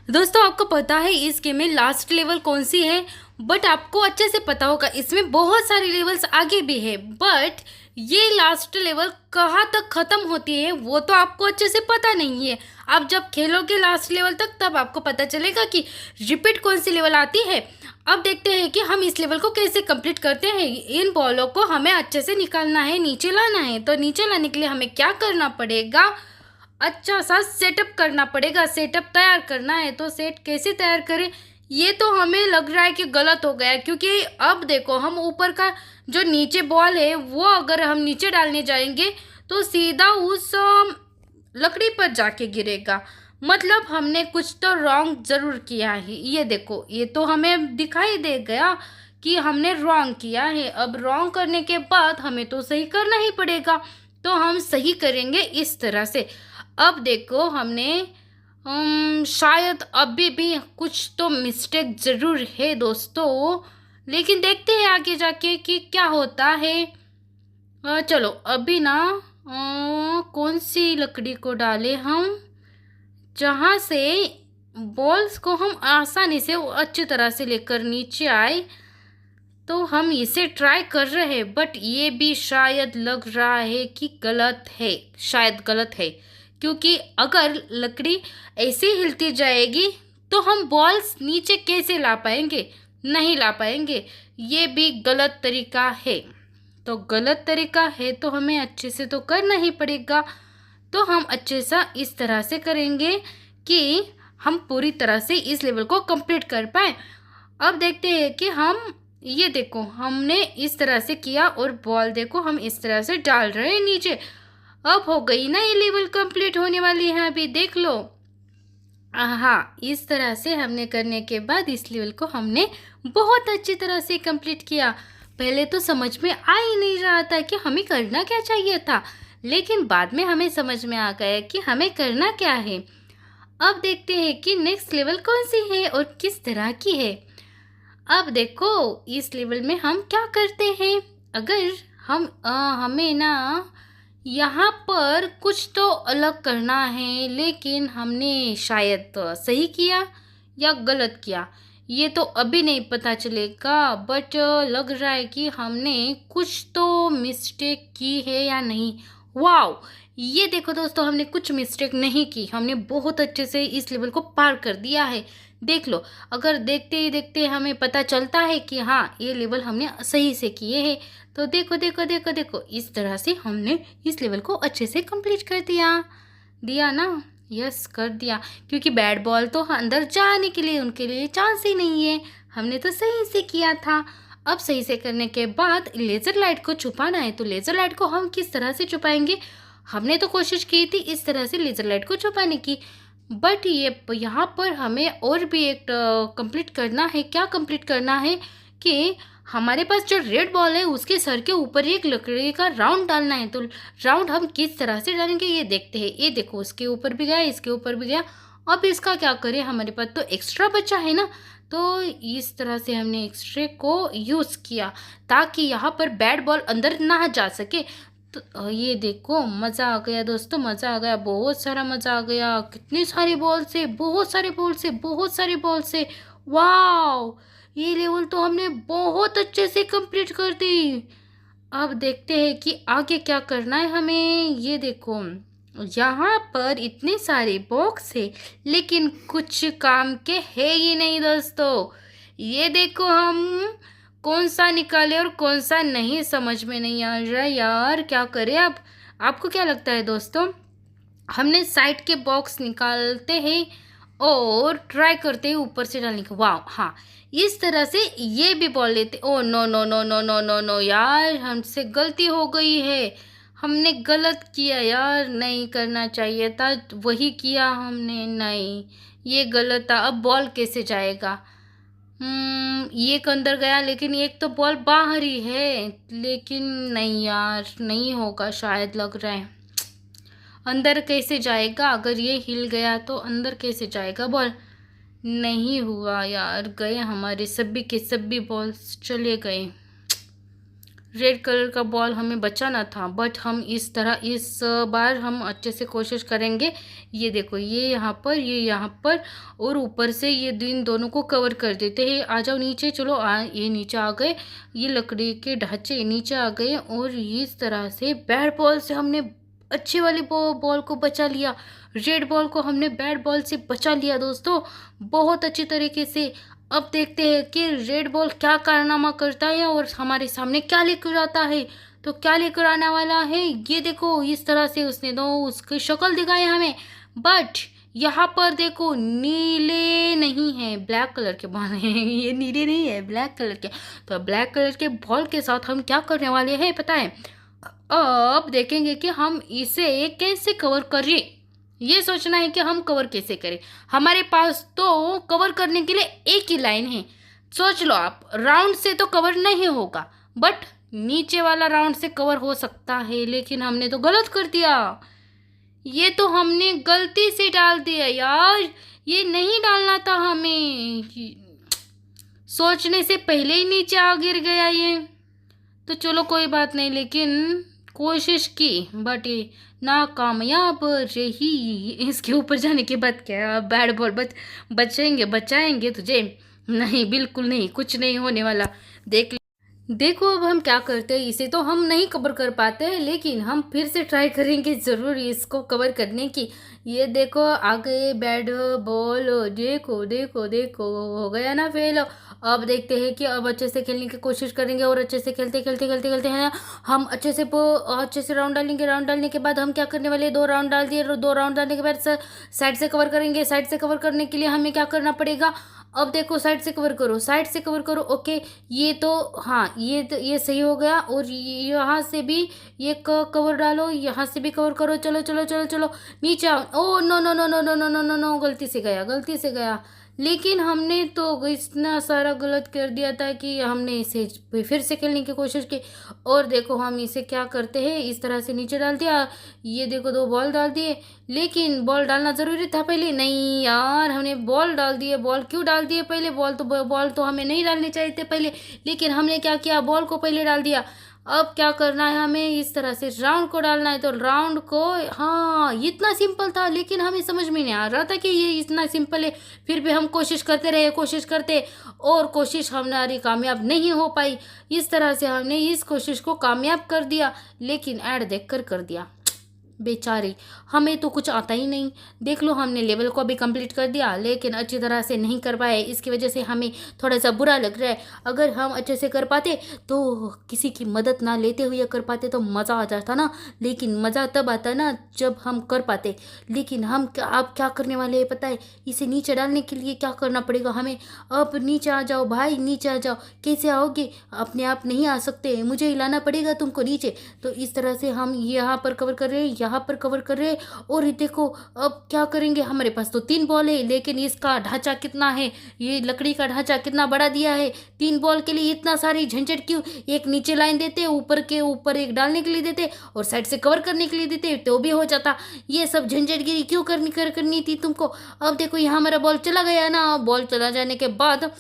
दोस्तों आपको पता है इस गेम में लास्ट लेवल कौन सी है। बट आपको अच्छे से पता होगा इसमें बहुत सारी लेवल्स आगे भी है। बट ये लास्ट लेवल कहाँ तक खत्म होती है वो तो आपको अच्छे से पता नहीं है। आप जब खेलोगे लास्ट लेवल तक तब आपको पता चलेगा कि रिपीट कौन सी लेवल आती है। अब देखते हैं कि हम इस लेवल को कैसे कंप्लीट करते हैं। इन बॉलों को हमें अच्छे से निकालना है, नीचे लाना है। तो नीचे लाने के लिए हमें क्या करना पड़ेगा, अच्छा सा सेटअप करना पड़ेगा। सेटअप तैयार करना है तो सेट कैसे तैयार करें, ये तो हमें लग रहा है कि गलत हो गया है। क्योंकि अब देखो हम ऊपर का जो नीचे बॉल है वो अगर हम नीचे डालने जाएंगे तो सीधा उस लकड़ी पर जाके गिरेगा। मतलब हमने कुछ तो रॉन्ग ज़रूर किया है। ये देखो ये तो हमें दिखाई दे गया कि हमने रॉन्ग किया है। अब रॉन्ग करने के बाद हमें तो सही करना ही पड़ेगा। तो हम सही करेंगे इस तरह से। अब देखो हमने शायद अभी भी कुछ तो मिस्टेक ज़रूर है दोस्तों, लेकिन देखते हैं आगे जाके कि क्या होता है। चलो अभी ना कौन सी लकड़ी को डालें हम, जहाँ से बॉल्स को हम आसानी से अच्छी तरह से लेकर नीचे आए। तो हम इसे ट्राई कर रहे हैं बट ये भी शायद लग रहा है कि गलत है, शायद गलत है। क्योंकि अगर लकड़ी ऐसे हिलती जाएगी तो हम बॉल्स नीचे कैसे ला पाएंगे, नहीं ला पाएंगे। ये भी गलत तरीका है। तो गलत तरीका है तो हमें अच्छे से तो करना ही पड़ेगा। तो हम अच्छे सा इस तरह से करेंगे कि हम पूरी तरह से इस लेवल को कंप्लीट कर पाए। अब देखते हैं कि हम, ये देखो हमने इस तरह से किया और बॉल देखो हम इस तरह से डाल रहे हैं नीचे। अब हो गई ना ये लेवल कंप्लीट होने वाली है, अभी देख लो। हाँ, इस तरह से हमने करने के बाद इस लेवल को हमने बहुत अच्छी तरह से कंप्लीट किया। पहले तो समझ में आ ही नहीं रहा था कि हमें करना क्या चाहिए था, लेकिन बाद में हमें समझ में आ गया कि हमें करना क्या है। अब देखते हैं कि नेक्स्ट लेवल कौन सी है और किस तरह की है। अब देखो इस लेवल में हम क्या करते हैं, अगर हम हमें ना यहाँ पर कुछ तो अलग करना है, लेकिन हमने शायद तो सही किया या गलत किया ये तो अभी नहीं पता चलेगा। बट लग रहा है कि हमने कुछ तो मिस्टेक की है या नहीं। वाओ, ये देखो दोस्तों हमने कुछ मिस्टेक नहीं की, हमने बहुत अच्छे से इस लेवल को पार कर दिया है। देख लो, अगर देखते ही देखते हमें पता चलता है कि हाँ ये लेवल हमने सही से किए हैं। तो देखो देखो देखो देखो इस तरह से हमने इस लेवल को अच्छे से कंप्लीट कर दिया दिया ना। यस कर दिया, क्योंकि बैट बॉल तो अंदर जाने के लिए उनके लिए चांस ही नहीं है। हमने तो सही से किया था। अब सही से करने के बाद लेज़र लाइट को छुपाना है। तो लेज़र लाइट को हम किस तरह से छुपाएंगे, हमने तो कोशिश की थी इस तरह से लेज़र लाइट को छुपाने की। बट ये यहाँ पर हमें और भी एक कंप्लीट करना है। क्या कंप्लीट करना है कि हमारे पास जो रेड बॉल है उसके सर के ऊपर एक लकड़ी का राउंड डालना है। तो राउंड हम किस तरह से डालेंगे ये देखते हैं। ये देखो उसके ऊपर भी गया, इसके ऊपर भी गया। अब इसका क्या करें, हमारे पास तो एक्स्ट्रा बचा है ना। तो इस तरह से हमने एक्स्ट्रे को यूज़ किया ताकि यहाँ पर बैट बॉल अंदर ना जा सके। तो ये देखो मज़ा आ गया दोस्तों, मज़ा आ गया, बहुत सारा मज़ा आ गया। कितनी सारी बॉल से, बहुत सारे बॉल से, बहुत सारी बॉल से। वाह, ये लेवल तो हमने बहुत अच्छे से कंप्लीट कर दी। अब देखते हैं कि आगे क्या करना है हमें। ये देखो यहाँ पर इतने सारे बॉक्स है लेकिन कुछ काम के है ही नहीं दोस्तों। ये देखो हम कौन सा निकाले और कौन सा नहीं, समझ में नहीं आ रहा यार, क्या करें अब। आपको क्या लगता है दोस्तों, हमने साइड के बॉक्स निकालते हैं और ट्राई करते हैं ऊपर से डालने का। वाह, हाँ इस तरह से ये भी बोल लेते। Oh no no no no no no no यार, हमसे गलती हो गई है, हमने गलत किया यार, नहीं करना चाहिए था वही किया हमने। नहीं, ये गलत था। अब बॉल कैसे जाएगा, एक अंदर गया लेकिन एक तो बॉल बाहर ही है। लेकिन नहीं यार, नहीं होगा शायद, लग रहा है अंदर कैसे जाएगा। अगर ये हिल गया तो अंदर कैसे जाएगा बॉल। नहीं हुआ यार, गए हमारे सभी के सभी बॉल्स चले गए। रेड कलर का बॉल हमें बचाना था, बट हम इस बार हम अच्छे से कोशिश करेंगे। ये देखो, ये यहाँ पर, ये यहाँ पर, और ऊपर से ये इन दोनों को कवर कर देते हैं। आ जाओ नीचे, चलो ये नीचे आ गए, ये लकड़ी के ढांचे नीचे आ गए, और इस तरह से बैट बॉल से हमने अच्छे वाले बॉल को बचा लिया। रेड बॉल को हमने बैट बॉल से बचा लिया दोस्तों, बहुत अच्छी तरीके से। अब देखते हैं कि रेड बॉल क्या कारनामा करता है और हमारे सामने क्या लेकर आता है। तो क्या लेकर आने वाला है, ये देखो, इस तरह से उसने दो उसकी शक्ल दिखाई हमें, बट यहाँ पर देखो नीले नहीं है, ब्लैक कलर के बॉल हैं। ये नीले नहीं है, ब्लैक कलर के। तो ब्लैक कलर के बॉल के साथ हम क्या करने वाले हैं पता है? अब देखेंगे कि हम इसे कैसे कवर करें। ये सोचना है कि हम कवर कैसे करें। हमारे पास तो कवर करने के लिए एक ही लाइन है। सोच लो आप, राउंड से तो कवर नहीं होगा, बट नीचे वाला राउंड से कवर हो सकता है, लेकिन हमने तो गलत कर दिया। ये तो हमने गलती से डाल दिया यार, ये नहीं डालना था हमें। सोचने से पहले ही नीचे आ गिर गया ये। तो चलो कोई बात नहीं, लेकिन कोशिश की, बट ये नाकामयाब रही। इसके ऊपर जाने के बाद क्या बैट बॉल बचाएंगे तुझे? नहीं, बिल्कुल नहीं, कुछ नहीं होने वाला। देखो अब हम क्या करते हैं, इसे तो हम नहीं कवर कर पाते हैं, लेकिन हम फिर से ट्राई करेंगे ज़रूर इसको कवर करने की। ये देखो आ गए बैट बॉल, देखो देखो देखो, हो गया ना फेल। अब देखते हैं कि अब अच्छे से खेलने की कोशिश करेंगे, और अच्छे से खेलते खेलते खेलते खेलते हैं हम अच्छे से राउंड डालेंगे। राउंड डालने के बाद हम क्या करने वाले, 2 राउंड डाल दिए, 2 राउंड डालने के बाद साइड से कवर करेंगे। साइड से कवर करने के लिए हमें क्या करना पड़ेगा, अब देखो साइड से कवर करो, साइड से कवर करो। ओके, ये तो हाँ, ये सही हो गया। और यहाँ से भी ये कवर डालो, यहाँ से भी कवर करो। चलो चलो चलो चलो नीचे आओ। Oh no no no no no no no no no, गलती से गया, गलती से गया। लेकिन हमने तो इतना सारा गलत कर दिया था कि हमने इसे फिर से खेलने की कोशिश की। और देखो हम इसे क्या करते हैं, इस तरह से नीचे डाल दिया। ये देखो 2 बॉल डाल दिए, लेकिन बॉल डालना ज़रूरी था पहले। नहीं यार, हमने बॉल डाल दिए। बॉल क्यों डाल दिए पहले? बॉल तो हमें नहीं डालने चाहिए थे पहले, लेकिन हमने क्या किया, बॉल को पहले डाल दिया। अब क्या करना है, हमें इस तरह से राउंड को डालना है। तो राउंड को, हाँ इतना सिंपल था, लेकिन हमें समझ में नहीं आ रहा था कि ये इतना सिंपल है। फिर भी हम कोशिश करते रहे, कोशिश करते, और कोशिश हमारी कामयाब नहीं हो पाई। इस तरह से हमने इस कोशिश को कामयाब कर दिया, लेकिन ऐड देख कर दिया। बेचारे, हमें तो कुछ आता ही नहीं। देख लो, हमने लेवल को भी कंप्लीट कर दिया, लेकिन अच्छी तरह से नहीं कर पाए। इसकी वजह से हमें थोड़ा सा बुरा लग रहा है। अगर हम अच्छे से कर पाते, तो किसी की मदद ना लेते हुए कर पाते, तो मज़ा आ जाता ना। लेकिन मज़ा तब आता ना जब हम कर पाते। लेकिन हम अब क्या करने वाले हैं पता है? इसे नीचे डालने के लिए क्या करना पड़ेगा हमें? अब नीचे आ जाओ भाई, नीचे आ जाओ। कैसे आओगे? अपने आप नहीं आ सकते, मुझे हिलाना पड़ेगा तुमको नीचे। तो इस तरह से हम यहाँ पर कवर कर रहे हैं, यहाँ पर कवर कर रहे हैं। और देखो अब क्या करेंगे, हमारे पास तो 3 बॉल है, लेकिन इसका ढांचा कितना है, ये लकड़ी का ढांचा कितना बड़ा दिया है। 3 बॉल के लिए इतना सारी झंझट क्यों? एक नीचे लाइन देते, ऊपर के ऊपर एक डालने के लिए देते, और साइड से कवर करने के लिए देते, तो भी हो जाता। ये सब झंझटगिरी क्यों करनी थी तुमको? अब देखो यहाँ हमारा बॉल चला गया ना। बॉल चला जाने के बाद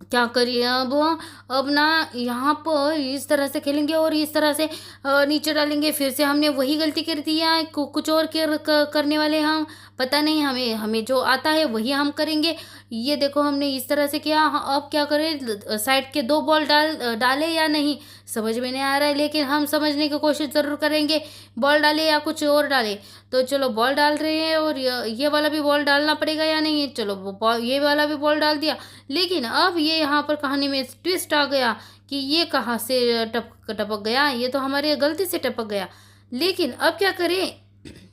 क्या करिए अब ना, यहाँ पर इस तरह से खेलेंगे और इस तरह से नीचे डालेंगे। फिर से हमने वही गलती कर दी है, कुछ और करने वाले हम। पता नहीं, हमें जो आता है वही हम करेंगे। ये देखो हमने इस तरह से किया। अब क्या करें, साइड के 2 बॉल डाले या नहीं समझ में नहीं आ रहा है, लेकिन हम समझने की कोशिश ज़रूर करेंगे। बॉल डाले या कुछ और डाले। तो चलो बॉल डाल रहे हैं, और ये वाला भी बॉल डालना पड़ेगा या नहीं? चलो ये वाला भी बॉल डाल दिया। लेकिन अब ये यहाँ पर कहानी में ट्विस्ट आ गया कि ये कहाँ से टपक गया, ये तो हमारे गलती से टपक गया। लेकिन अब क्या करें,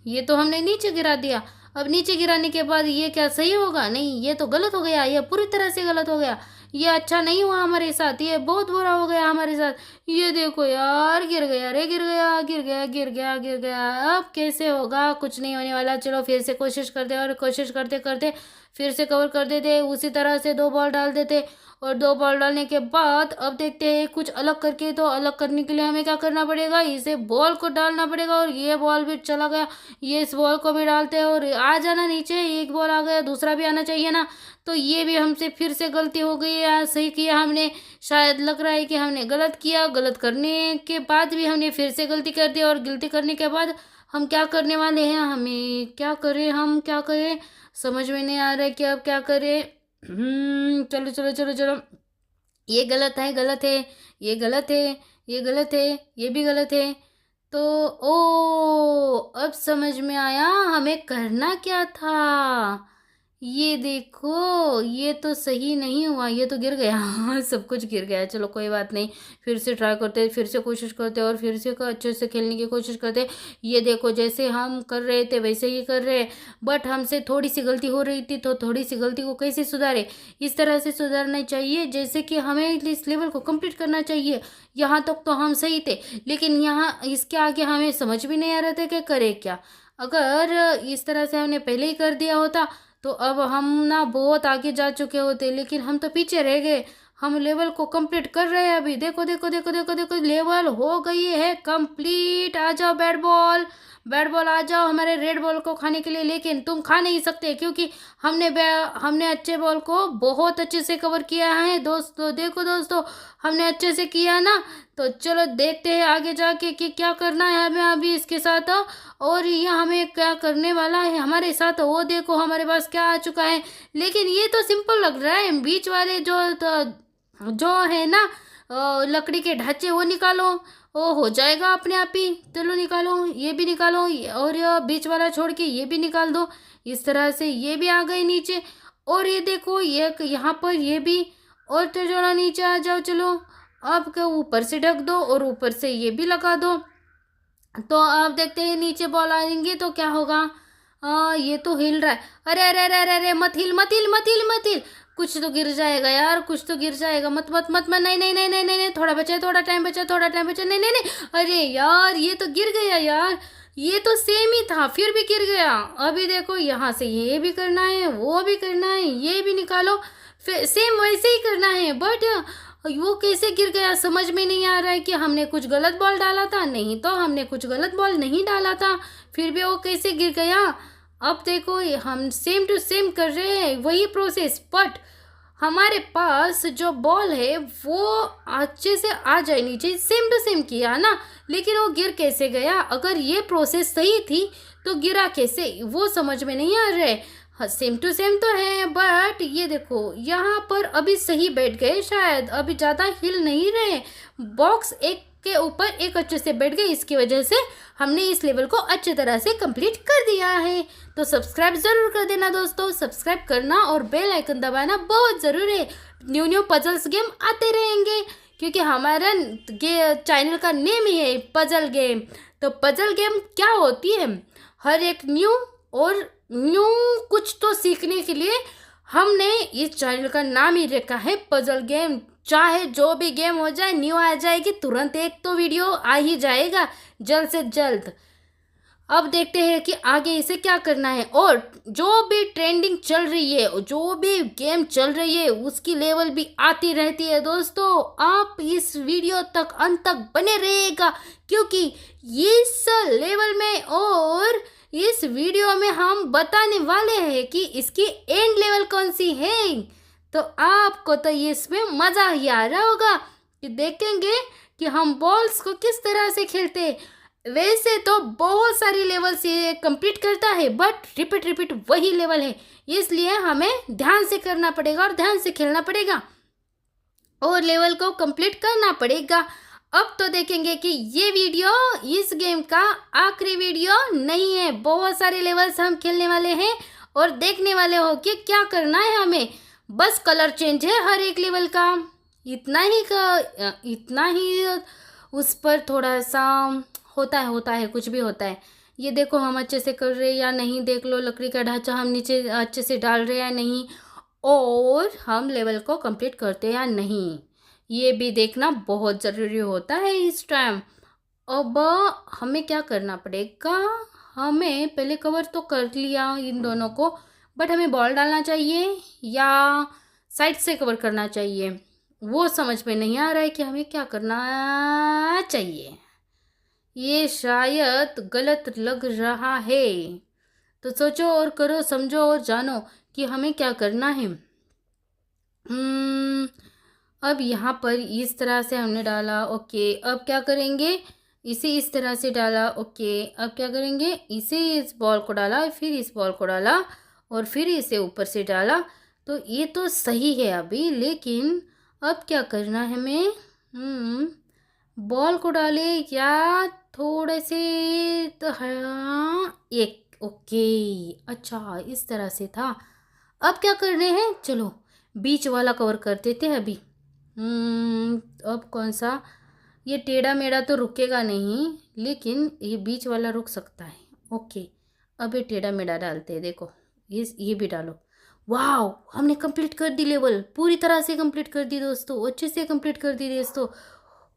ये तो हमने नीचे गिरा दिया। अब नीचे गिराने के बाद ये क्या सही होगा? नहीं, ये तो गलत हो गया, ये पूरी तरह से गलत हो गया। ये अच्छा नहीं हुआ हमारे साथ, ये बहुत बुरा हो गया हमारे साथ। ये देखो यार, गिर गया रे, गिर गया गिर गया गिर गया गिर गया। अब कैसे होगा? कुछ नहीं होने वाला। चलो फिर से कोशिश करते, और कोशिश करते करते फिर से कवर कर देते। उसी तरह से 2 बॉल डाल देते, और 2 बॉल डालने के बाद अब देखते हैं कुछ अलग करके। तो अलग करने के लिए हमें क्या करना पड़ेगा, इसे बॉल को डालना पड़ेगा। और ये बॉल भी चला गया, ये इस बॉल को भी डालते हैं, और आ जाना नीचे। एक बॉल आ गया, दूसरा भी आना चाहिए ना। तो ये भी हमसे फिर से गलती हो गई है। किया, सही किया हमने। शायद लग रहा है कि हमने गलत किया, गलत करने के बाद भी हमने फिर से गलती कर दी, और गलती करने के बाद हम क्या करने वाले हैं, हमें क्या करें, हम क्या करें, समझ में नहीं आ रहा है कि अब क्या करें। चलो चलो चलो चलो, ये गलत है, गलत है, ये गलत है, ये गलत है, ये भी गलत है। तो ओ, अब समझ में आया हमें करना क्या था। ये देखो, ये तो सही नहीं हुआ, ये तो गिर गया। हाँ, सब कुछ गिर गया। चलो कोई बात नहीं, फिर से ट्राई करते, फिर से कोशिश करते, और फिर से अच्छे से खेलने की कोशिश करते। ये देखो, जैसे हम कर रहे थे वैसे ही कर रहे, बट हमसे थोड़ी सी गलती हो रही थी, तो थोड़ी सी गलती को कैसे सुधारे, इस तरह से सुधारना चाहिए जैसे कि हमें इस लेवल को कंप्लीट करना चाहिए। यहाँ तक तो हम सही थे, लेकिन यहाँ इसके आगे हमें समझ भी नहीं आ रहा था कि करें क्या। अगर इस तरह से हमने पहले ही कर दिया होता तो अब हम ना बहुत आगे जा चुके होते, लेकिन हम तो पीछे रह गए। हम लेवल को कंप्लीट कर रहे हैं अभी। देखो देखो देखो देखो देखो, लेवल हो गई है कंप्लीट। आ जाओ बैट बॉल, बैट बॉल आ जाओ हमारे रेड बॉल को खाने के लिए, लेकिन तुम खा नहीं सकते क्योंकि हमने अच्छे बॉल को बहुत अच्छे से कवर किया है दोस्तों। देखो दोस्तों, हमने अच्छे से किया ना। तो चलो देखते हैं आगे जाके कि क्या करना है हमें अभी इसके साथ, और ये हमें क्या करने वाला है हमारे साथ। वो देखो हमारे पास क्या आ चुका है, लेकिन ये तो सिंपल लग रहा है। बीच वाले जो है ना, लकड़ी के ढांचे वो निकालो, वो हो जाएगा अपने आप ही। चलो निकालो, ये भी निकालो, और ये बीच वाला छोड़ के ये भी निकाल दो। इस तरह से ये भी आ गए नीचे, और ये देखो ये यहाँ पर ये भी, और तो जरा नीचे आ जाओ। चलो अब क्या, ऊपर से ढक दो और ऊपर से ये भी लगा दो। तो अब देखते हैं नीचे बॉल आएंगे तो क्या होगा। ये तो हिल रहा है। अरे अरे अरे अरे अरे, मत हिल मत हिल मत हिल मत हिल, कुछ तो गिर जाएगा यार, कुछ तो गिर जाएगा। मत मत मत मत, नहीं नहीं नहीं नहीं नहीं नहीं, थोड़ा बचा, थोड़ा टाइम बचा, थोड़ा टाइम बचा। नहीं नहीं नहीं, अरे यार ये तो गिर गया यार, ये तो सेम ही था फिर भी गिर गया। अभी देखो यहाँ से ये भी करना है, वो भी करना है, ये भी निकालो, फिर सेम वैसे ही करना है। बट वो कैसे गिर गया समझ में नहीं आ रहा है कि हमने कुछ गलत बॉल डाला था। नहीं तो हमने कुछ गलत बॉल नहीं डाला था, फिर भी वो कैसे गिर गया। अब देखो हम सेम टू सेम कर रहे हैं वही प्रोसेस, बट हमारे पास जो बॉल है वो अच्छे से आ जाए नीचे। सेम टू सेम किया ना, लेकिन वो गिर कैसे गया। अगर ये प्रोसेस सही थी तो गिरा कैसे, वो समझ में नहीं आ रहा है। हाँ सेम टू सेम तो है, बट ये देखो यहाँ पर अभी सही बैठ गए, शायद अभी ज़्यादा हिल नहीं रहे। बॉक्स एक के ऊपर एक अच्छे से बैठ गए, इसकी वजह से हमने इस लेवल को अच्छी तरह से कंप्लीट कर दिया है। तो सब्सक्राइब ज़रूर कर देना दोस्तों, सब्सक्राइब करना और बेल आइकन दबाना बहुत ज़रूरी है। न्यू न्यू पजल्स गेम आते रहेंगे, क्योंकि हमारा चैनल का नेम ही है पजल गेम। तो पजल गेम क्या होती है, हर एक न्यू कुछ तो सीखने के लिए हमने इस चैनल का नाम ही रखा है पजल गेम। चाहे जो भी गेम हो जाए, न्यू आ जाएगी तुरंत, एक तो वीडियो आ ही जाएगा जल्द से जल्द। अब देखते हैं कि आगे इसे क्या करना है, और जो भी ट्रेंडिंग चल रही है, जो भी गेम चल रही है, उसकी लेवल भी आती रहती है दोस्तों। आप इस वीडियो तक अंत तक बने रहिएगा, क्योंकि इस लेवल में और इस वीडियो में हम बताने वाले हैं कि इसकी एंड लेवल कौन सी है। तो आपको तो इसमें मज़ा ही आ रहा होगा कि देखेंगे कि हम बॉल्स को किस तरह से खेलते हैं। वैसे तो बहुत सारी लेवल्स ये कंप्लीट करता है, बट रिपीट वही लेवल है, इसलिए हमें ध्यान से करना पड़ेगा और ध्यान से खेलना पड़ेगा और लेवल को कंप्लीट करना पड़ेगा। अब तो देखेंगे कि ये वीडियो इस गेम का आखिरी वीडियो नहीं है, बहुत सारे लेवल्स हम खेलने वाले हैं और देखने वाले हो कि क्या करना है हमें। बस कलर चेंज है हर एक लेवल का, इतना ही उस पर थोड़ा सा होता है कुछ भी होता है। ये देखो हम अच्छे से कर रहे हैं या नहीं, देख लो लकड़ी का ढांचा हम नीचे अच्छे से डाल रहे हैं या नहीं, और हम लेवल को कंप्लीट करते हैं या नहीं, ये भी देखना बहुत ज़रूरी होता है इस टाइम। अब हमें क्या करना पड़ेगा, हमें पहले कवर तो कर लिया इन दोनों को, बट हमें बॉल डालना चाहिए या साइड से कवर करना चाहिए, वो समझ में नहीं आ रहा है कि हमें क्या करना चाहिए। ये शायद गलत लग रहा है, तो सोचो और करो, समझो और जानो कि हमें क्या करना है। हम्म, अब यहाँ पर इस तरह से हमने डाला। ओके, अब क्या करेंगे, इसे इस तरह से डाला। ओके, अब क्या करेंगे, इसे इस बॉल को डाला, फिर इस बॉल को डाला और फिर इसे ऊपर से डाला। तो ये तो सही है अभी, लेकिन अब क्या करना है हमें। बॉल को डाले या थोड़े से, तो हाँ एक। ओके, अच्छा इस तरह से था। अब क्या करने हैं, चलो बीच वाला कवर कर देते हैं अभी। अब कौन सा, ये टेढ़ा मेढ़ा तो रुकेगा नहीं, लेकिन ये बीच वाला रुक सकता है। ओके, अब ये टेढ़ा मेढ़ा डालते हैं, देखो ये भी डालो। वाह, हमने कंप्लीट कर दी लेवल, पूरी तरह से कंप्लीट कर दी दोस्तों, अच्छे से कंप्लीट कर दी दोस्तों।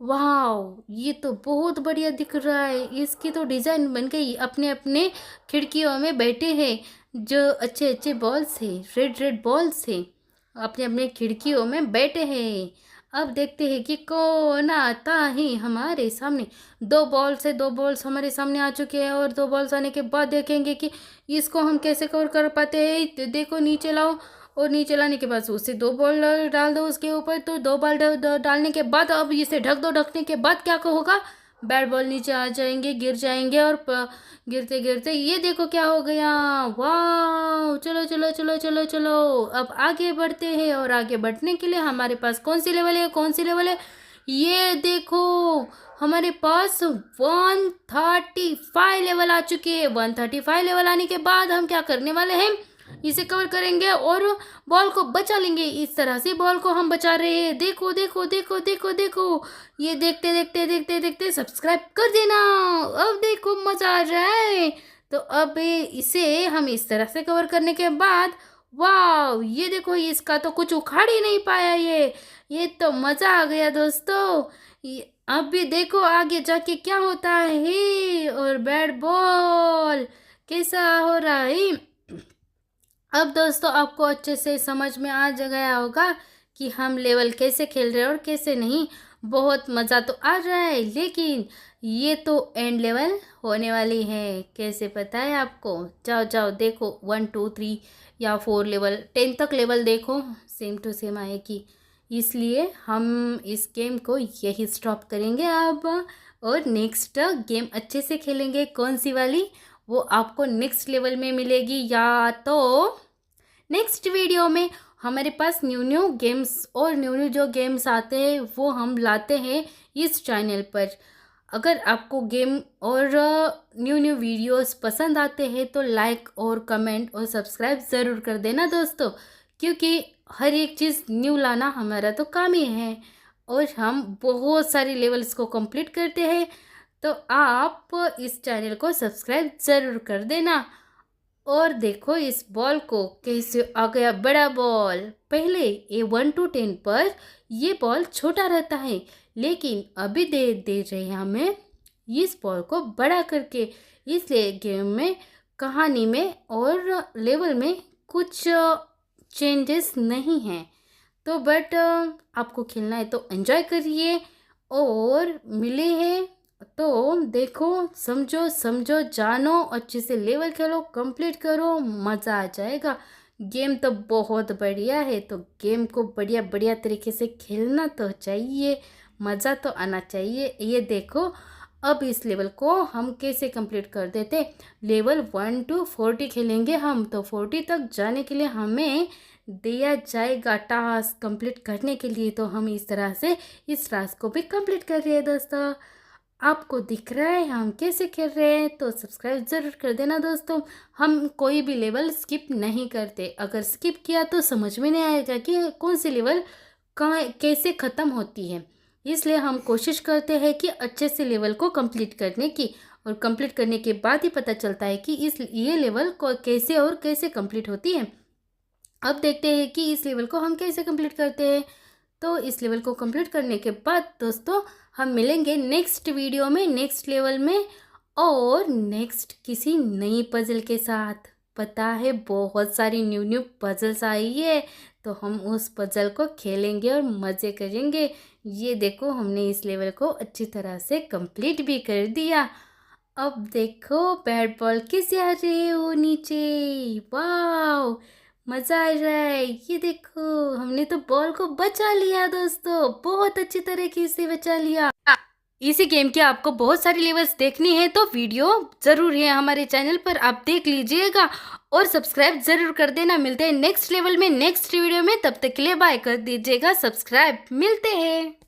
वाह, ये तो बहुत बढ़िया दिख रहा है, इसकी तो डिज़ाइन बन गई। अपने अपने खिड़कियों में बैठे हैं, जो अच्छे अच्छे बॉल्स हैं, रेड रेड बॉल्स हैं, अपने अपने खिड़कियों में बैठे हैं। अब देखते हैं कि कौन आता है हमारे सामने। दो बॉल्स है, दो बॉल्स हमारे सामने आ चुके हैं, और दो बॉल्स आने के बाद देखेंगे कि इसको हम कैसे कवर कर पाते हैं। तो देखो नीचे लाओ, और नीचे लाने के बाद उसे दो बॉल डाल दो उसके ऊपर। तो दो बॉल डालने के बाद अब इसे ढक दो, ढकने के बाद क्या होगा, बैट बॉल नीचे आ जाएंगे, गिर जाएंगे, और गिरते गिरते ये देखो क्या हो गया। वाह, चलो चलो चलो चलो चलो, अब आगे बढ़ते हैं। और आगे बढ़ने के लिए हमारे पास कौन सी लेवल है, कौन सी लेवल है, ये देखो हमारे पास 135 लेवल आ चुके हैं। 135 लेवल आने के बाद हम क्या करने वाले हैं, इसे कवर करेंगे और बॉल को बचा लेंगे। इस तरह से बॉल को हम बचा रहे हैं। देखो देखो देखो देखो देखो, ये देखते देखते देखते देखते सब्सक्राइब कर देना। अब देखो मजा आ रहा है। तो अब इसे हम इस तरह से कवर करने के बाद, वाह ये देखो, इसका तो कुछ उखाड़ ही नहीं पाया ये तो मजा आ गया दोस्तों। अब भी देखो आगे जाके क्या होता है, और बैट बॉल कैसा हो रहा है। अब दोस्तों आपको अच्छे से समझ में आ गया होगा कि हम लेवल कैसे खेल रहे हैं और कैसे नहीं। बहुत मज़ा तो आ रहा है, लेकिन ये तो एंड लेवल होने वाली है। कैसे पता है आपको, जाओ जाओ देखो, 1 2 3 या 4 लेवल 10 तक लेवल देखो, सेम टू सेम आएगी। इसलिए हम इस गेम को यही स्टॉप करेंगे अब, और नेक्स्ट गेम अच्छे से खेलेंगे। कौन सी वाली, वो आपको नेक्स्ट लेवल में मिलेगी, या तो नेक्स्ट वीडियो में। हमारे पास न्यू न्यू गेम्स और न्यू न्यू जो गेम्स आते हैं वो हम लाते हैं इस चैनल पर। अगर आपको गेम और न्यू न्यू वीडियोस पसंद आते हैं तो लाइक और कमेंट और सब्सक्राइब ज़रूर कर देना दोस्तों, क्योंकि हर एक चीज़ न्यू लाना हमारा तो काम ही है, और हम बहुत सारे लेवल्स को कंप्लीट करते हैं। तो आप इस चैनल को सब्सक्राइब ज़रूर कर देना। और देखो इस बॉल को कैसे आ गया बड़ा बॉल। पहले ये 1 to 10 पर ये बॉल छोटा रहता है, लेकिन अभी दे दे रहे हैं हमें इस बॉल को बड़ा करके। इसलिए गेम में, कहानी में और लेवल में कुछ चेंजेस नहीं हैं। तो बट आपको खेलना है तो एंजॉय करिए, और मिले हैं तो देखो, समझो समझो जानो, अच्छे से लेवल खेलो, कंप्लीट करो, मज़ा आ जाएगा। गेम तो बहुत बढ़िया है, तो गेम को बढ़िया बढ़िया तरीके से खेलना तो चाहिए, मज़ा तो आना चाहिए। ये देखो अब इस लेवल को हम कैसे कंप्लीट कर देते। लेवल 1 to 40 खेलेंगे हम, तो 40 तक जाने के लिए हमें दिया जाएगा टास्क कंप्लीट करने के लिए। तो हम इस तरह से इस टास्क को भी कंप्लीट कर रहे हैं दोस्तों। आपको दिख रहा है हम कैसे खेल रहे हैं, तो सब्सक्राइब ज़रूर कर देना दोस्तों। हम कोई भी लेवल स्किप नहीं करते, अगर स्किप किया तो समझ में नहीं आएगा कि कौन सी लेवल कहाँ कैसे ख़त्म होती है। इसलिए हम कोशिश करते हैं कि अच्छे से लेवल को कंप्लीट करने की, और कंप्लीट करने के बाद ही पता चलता है कि ये लेवल को कैसे और कैसे कंप्लीट होती है। अब देखते हैं कि इस लेवल को हम कैसे कंप्लीट करते हैं। तो इस लेवल को कंप्लीट करने के बाद दोस्तों हम मिलेंगे नेक्स्ट वीडियो में, नेक्स्ट लेवल में, और नेक्स्ट किसी नई पजल के साथ। पता है बहुत सारी न्यू न्यू पजल्स आई है, तो हम उस पजल को खेलेंगे और मज़े करेंगे। ये देखो हमने इस लेवल को अच्छी तरह से कंप्लीट भी कर दिया। अब देखो बैट बॉल कैसे आ रहे हो नीचे, वाह मजा आ रहा है। ये देखो, हमने तो बॉल को बचा लिया दोस्तों, बहुत अच्छी तरीके से बचा लिया। इसी गेम के आपको बहुत सारी लेवल्स देखनी है तो वीडियो जरूर है हमारे चैनल पर, आप देख लीजिएगा और सब्सक्राइब जरूर कर देना। मिलते हैं नेक्स्ट लेवल में नेक्स्ट वीडियो में, तब तक के लिए बाय कर दीजिएगा, सब्सक्राइब। मिलते हैं।